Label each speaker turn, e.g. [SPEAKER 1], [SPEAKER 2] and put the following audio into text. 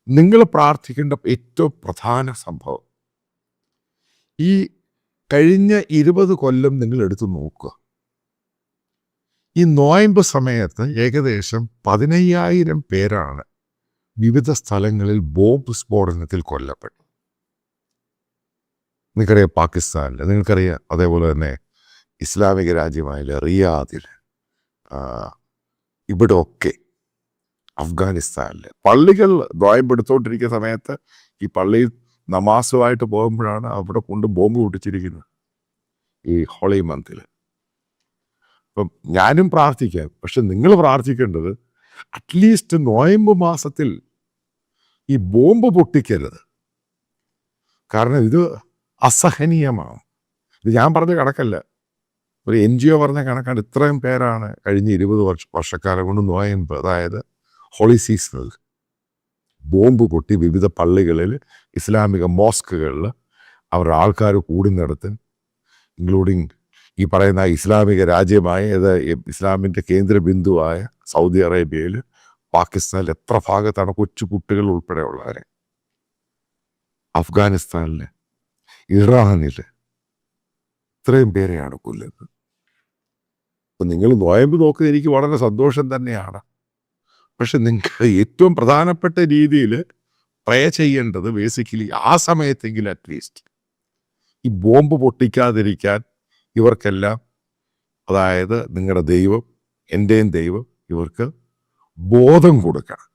[SPEAKER 1] നിങ്ങൾ പ്രാർത്ഥിക്കേണ്ട ഏറ്റവും പ്രധാന സംഭവം, ഈ കഴിഞ്ഞ 20 കൊല്ലം നിങ്ങൾ എടുത്തു നോക്കുക. ഈ നോയമ്പ് സമയത്ത് ഏകദേശം 15,000 പേരാണ് വിവിധ സ്ഥലങ്ങളിൽ ബോംബ് സ്ഫോടനത്തിൽ കൊല്ലപ്പെട്ടു. നിങ്ങൾക്കറിയാം പാകിസ്ഥാനിൽ, നിങ്ങൾക്കറിയാം അതേപോലെ തന്നെ ഇസ്ലാമിക രാജ്യമായ റിയാദിൽ, ഇവിടെ ഒക്കെ അഫ്ഗാനിസ്ഥാനിൽ പള്ളികൾ ദ്വായപ്പെടുത്തോണ്ടിരിക്കുന്ന സമയത്ത് ഈ പള്ളിയിൽ നമാസുമായിട്ട് പോകുമ്പോഴാണ് അവിടെ കൊണ്ട് ബോംബ് പൊട്ടിച്ചിരിക്കുന്നത് ഈ ഹോളി മന്തിൽ. അപ്പം ഞാനും പ്രാർത്ഥിക്കാം, പക്ഷെ നിങ്ങൾ പ്രാർത്ഥിക്കേണ്ടത് അറ്റ്ലീസ്റ്റ് നോയമ്പ് മാസത്തിൽ ഈ ബോംബ് പൊട്ടിക്കരുത്. കാരണം ഇത് അസഹനീയമാണ്. ഇത് ഞാൻ പറഞ്ഞ കണക്കല്ല, ഒരു NGO പറഞ്ഞ കണക്കാണ്. ഇത്രയും പേരാണ് കഴിഞ്ഞ 20 വർഷക്കാലം കൊണ്ട് നോയമ്പ്, അതായത് ഹോളി സീസണിൽ ബോംബ് പൊട്ടി വിവിധ പള്ളികളിൽ, ഇസ്ലാമിക മോസ്കുകളിൽ അവരുടെ ആൾക്കാർ കൂടുന്നിടത്ത്, ഇൻക്ലൂഡിങ് ഈ പറയുന്ന ഇസ്ലാമിക രാജ്യമായ ഇസ്ലാമിൻ്റെ കേന്ദ്ര ബിന്ദുവായ സൗദി അറേബ്യയിൽ, പാകിസ്ഥാനിൽ എത്ര ഭാഗത്താണ് കൊച്ചു കുട്ടികൾ ഉൾപ്പെടെയുള്ളവരെ, അഫ്ഗാനിസ്ഥാനിൽ, ഇറാനിൽ ഇത്രയും പേരെയാണ് കൊല്ലുന്നത്. അപ്പം നിങ്ങൾ നോയമ്പ് നോക്കുന്നത് എനിക്ക് വളരെ സന്തോഷം തന്നെയാണ്. പക്ഷെ നിങ്ങൾക്ക് ഏറ്റവും പ്രധാനപ്പെട്ട രീതിയിൽ പ്രേ ചെയ്യേണ്ടത് ബേസിക്കലി ആ സമയത്തെങ്കിലും അറ്റ്ലീസ്റ്റ് ഈ ബോംബ് പൊട്ടിക്കാതിരിക്കാൻ ഇവർക്കെല്ലാം, അതായത് നിങ്ങളുടെ ദൈവം, എൻ്റെയും ദൈവം, ഇവർക്ക് ബോധം കൊടുക്കണം.